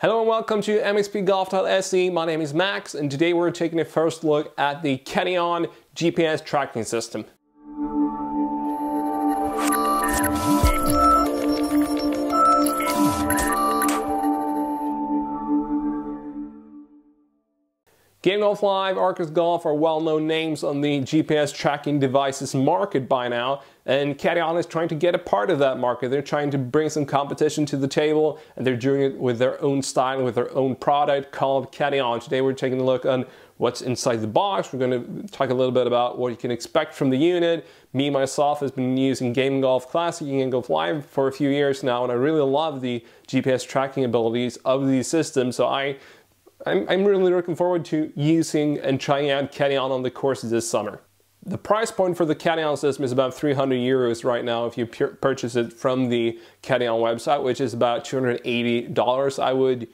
Hello and welcome to MXPGolf.se. My name is Max and today we're taking a first look at the CaddieON GPS tracking system. Game Golf Live, Arccos Golf are well-known names on the GPS tracking devices market by now, and CaddieON is trying to get a part of that market. They're trying to bring some competition to the table, and they're doing it with their own style, with their own product called CaddieON. Today we're taking a look on what's inside the box. We're going to talk a little bit about what you can expect from the unit. Me, myself, has been using Game Golf Classic and Game Golf Live for a few years now, and I really love the GPS tracking abilities of these systems, so I'm really looking forward to using and trying out CaddieON on the courses this summer. The price point for the CaddieON system is about 300 euros right now if you purchase it from the CaddieON website, which is about $280. I would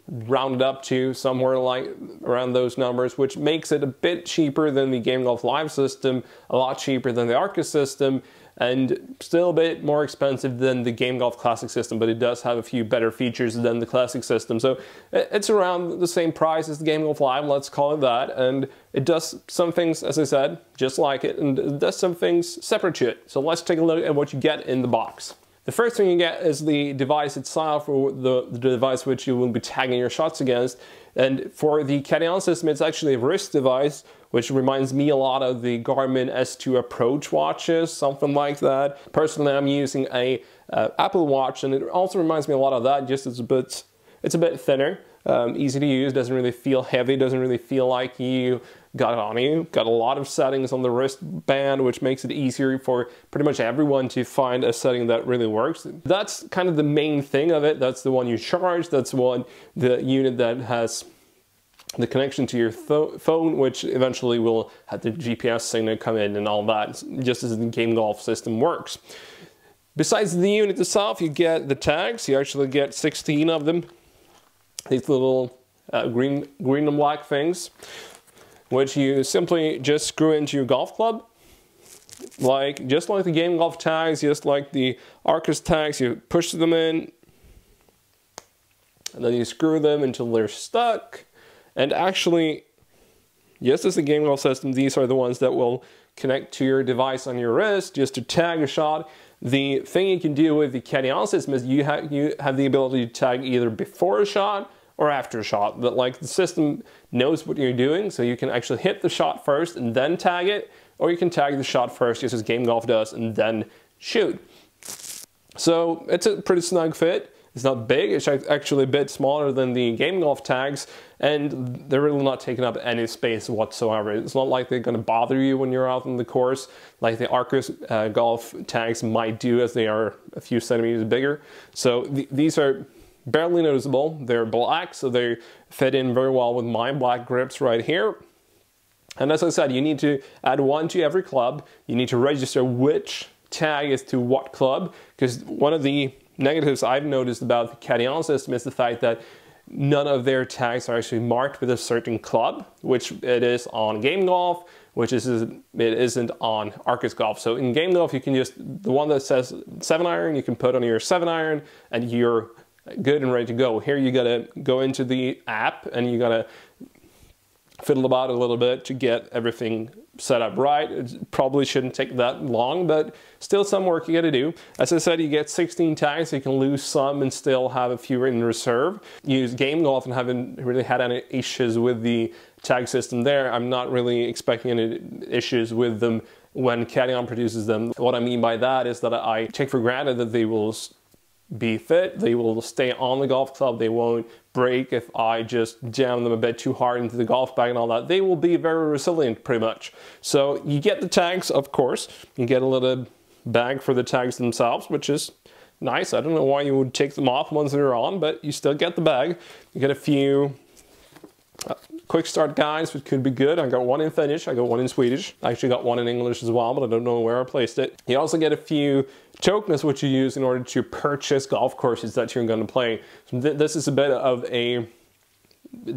round it up to somewhere like around those numbers, which makes it a bit cheaper than the Game Golf Live system, a lot cheaper than the Arccos system, and still a bit more expensive than the Game Golf Classic system, but it does have a few better features than the Classic system. So it's around the same price as the Game Golf Live, let's call it that, and it does some things, as I said, just like it, and it does some things separate to it. So let's take a look at what you get in the box. The first thing you get is the device itself, or the device which you will be tagging your shots against. And for the CaddieON system, it's actually a wrist device, which reminds me a lot of the Garmin S2 Approach watches, something like that. Personally, I'm using a Apple Watch, and it also reminds me a lot of that, just it's a bit thinner, easy to use, doesn't really feel heavy, doesn't really feel like you got it on you. Got a lot of settings on the wristband, which makes it easier for pretty much everyone to find a setting that really works. That's kind of the main thing of it. That's the one you charge. That's the unit that has the connection to your phone, which eventually will have the GPS signal come in and all that, just as the Game Golf system works. Besides the unit itself, you get the tags. You actually get 16 of them. These little green and black things, which you simply just screw into your golf club. Just like the Game Golf tags, just like the Arccos tags, you push them in, and then you screw them until they're stuck. And actually, just as the Game Golf system, these are the ones that will connect to your device on your wrist just to tag a shot. The thing you can do with the CaddieON system is you have the ability to tag either before a shot or after a shot. But like the system knows what you're doing, so you can actually hit the shot first and then tag it, or you can tag the shot first just as Game Golf does and then shoot. So it's a pretty snug fit. It's not big, it's actually a bit smaller than the Game Golf tags, and they're really not taking up any space whatsoever. It's not like they're going to bother you when you're out on the course, like the Arccos Golf tags might do, as they are a few centimeters bigger. So these are barely noticeable. They're black, so they fit in very well with my black grips right here. And as I said, you need to add one to every club. You need to register which tag is to what club, because one of the negatives I've noticed about the CaddieON system is the fact that none of their tags are actually marked with a certain club, which it is on Game Golf, which it isn't on Arccos Golf. So in Game Golf, you can just, the one that says 7-iron, you can put on your 7-iron and you're good and ready to go. Here you gotta go into the app and you gotta fiddle about a little bit to get everything set up right. It probably shouldn't take that long, but still some work you gotta do. As I said, you get 16 tags, so you can lose some and still have a few in reserve. Use Game Golf and haven't really had any issues with the tag system there. I'm not really expecting any issues with them when CaddieON produces them. What I mean by that is that I take for granted that they will be fit, they will stay on the golf club, they won't break if I just jam them a bit too hard into the golf bag and all that. They will be very resilient pretty much. So you get the tags, of course. You get a little bag for the tags themselves, which is nice. I don't know why you would take them off once they're on, but you still get the bag. You get a few quick start guides, which could be good. I got one in Finnish, I got one in Swedish. I actually got one in English as well, but I don't know where I placed it. You also get a few tokens which you use in order to purchase golf courses that you're going to play. So this is a bit of a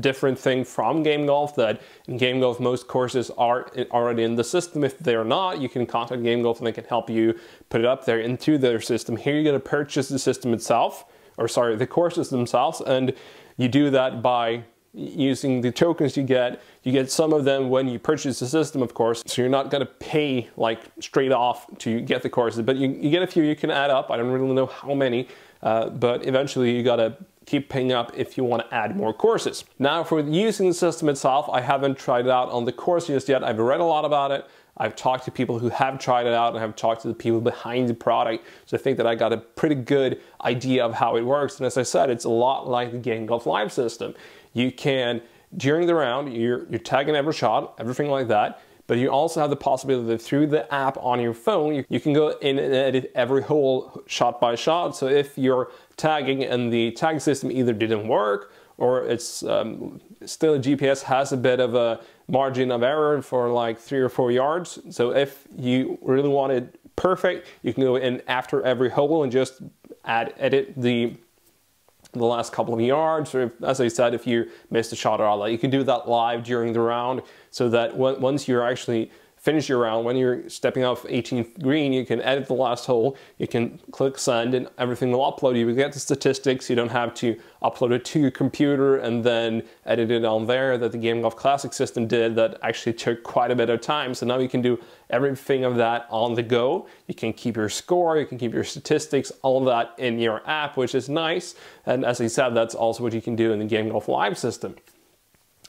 different thing from Game Golf, that in Game Golf most courses are already in the system. If they're not, you can contact Game Golf and they can help you put it up there into their system. Here you're going to purchase the system itself, or sorry, the courses themselves, and you do that by using the tokens you get. You get some of them when you purchase the system, of course, so you're not going to pay like straight off to get the courses, but you get a few you can add up. I don't really know how many, but eventually you got to keep paying up if you want to add more courses. Now, for using the system itself, I haven't tried it out on the course just yet. I've read a lot about it. I've talked to people who have tried it out, and I've talked to the people behind the product. So I think that I got a pretty good idea of how it works. And as I said, it's a lot like the Game Golf Live system. You can, during the round, you're tagging every shot, everything like that. But you also have the possibility that through the app on your phone, you can go in and edit every hole shot by shot. So if you're tagging and the tag system either didn't work, or it's still GPS has a bit of a margin of error for like 3 or 4 yards. So if you really want it perfect, you can go in after every hole and just edit the last couple of yards, or if, as I said, if you missed a shot or all that, you can do that live during the round, so that once you're actually finish your round, when you're stepping off 18th green, you can edit the last hole, you can click send, and everything will upload. You will get the statistics. You don't have to upload it to your computer and then edit it on there that the Game Golf Classic system did. That actually took quite a bit of time. So now you can do everything of that on the go. You can keep your score, you can keep your statistics, all of that in your app, which is nice. And as I said, that's also what you can do in the Game Golf Live system.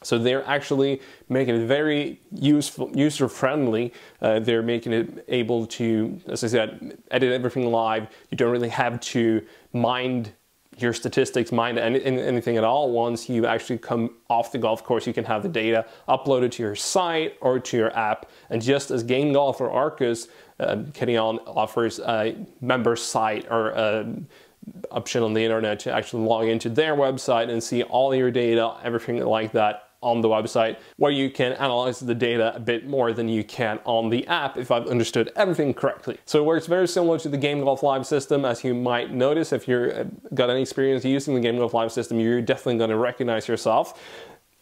So they're actually making it very user-friendly. They're making it able to, as I said, edit everything live. You don't really have to mind your statistics, mind anything at all. Once you actually come off the golf course, you can have the data uploaded to your site or to your app. And just as Game Golf or Arccos, CaddieON offers a member site or option on the internet to actually log into their website and see all your data, everything like that on the website, where you can analyze the data a bit more than you can on the app, if I've understood everything correctly. So it works very similar to the Game Golf Live system. As you might notice, if you've got any experience using the Game Golf Live system, you're definitely going to recognize yourself.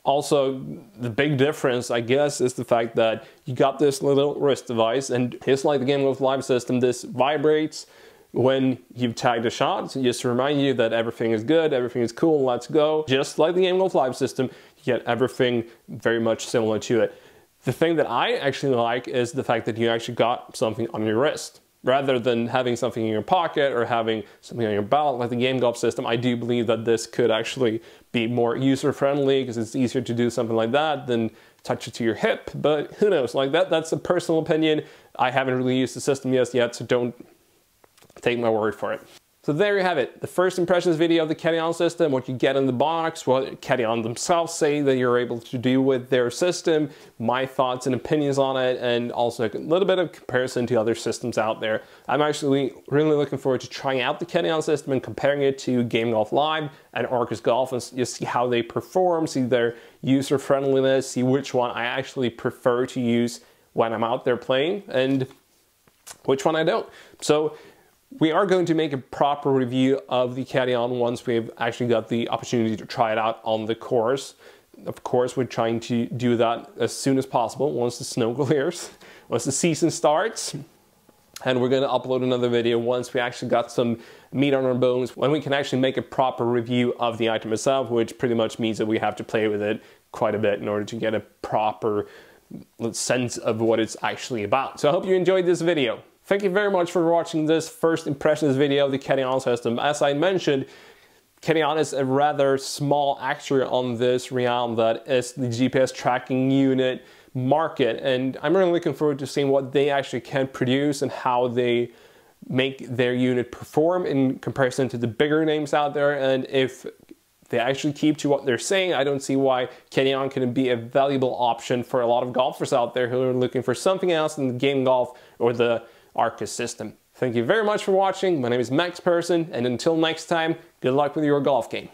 Also, the big difference, I guess, is the fact that you got this little wrist device, and just like the Game Golf Live system, this vibrates when you've tagged a shot, so just to remind you that everything is good, everything is cool, let's go. Just like the Game Golf Live system, you get everything very much similar to it. The thing that I actually like is the fact that you actually got something on your wrist. Rather than having something in your pocket or having something on your belt like the Game Golf system, I do believe that this could actually be more user-friendly, because it's easier to do something like that than touch it to your hip. But who knows, like that's a personal opinion. I haven't really used the system yet, so don't take my word for it. So there you have it, the first impressions video of the CaddieON system, what you get in the box, what CaddieON themselves say that you're able to do with their system, my thoughts and opinions on it, and also a little bit of comparison to other systems out there. I'm actually really looking forward to trying out the CaddieON system and comparing it to Game Golf Live and Arccos Golf, and just see how they perform, see their user friendliness, see which one I actually prefer to use when I'm out there playing, and which one I don't. So we are going to make a proper review of the CaddieON once we've actually got the opportunity to try it out on the course. Of course, we're trying to do that as soon as possible, once the snow clears, once the season starts. And we're going to upload another video once we actually got some meat on our bones, when we can actually make a proper review of the item itself, which pretty much means that we have to play with it quite a bit in order to get a proper sense of what it's actually about. So I hope you enjoyed this video. Thank you very much for watching this first impressions video of the CaddieON system. As I mentioned, CaddieON is a rather small actor on this realm that is the GPS tracking unit market, and I'm really looking forward to seeing what they actually can produce and how they make their unit perform in comparison to the bigger names out there. And if they actually keep to what they're saying, I don't see why CaddieON couldn't be a valuable option for a lot of golfers out there who are looking for something else in the Game Golf or the Arccos system. Thank you very much for watching. My name is Persson, and until next time, good luck with your golf game.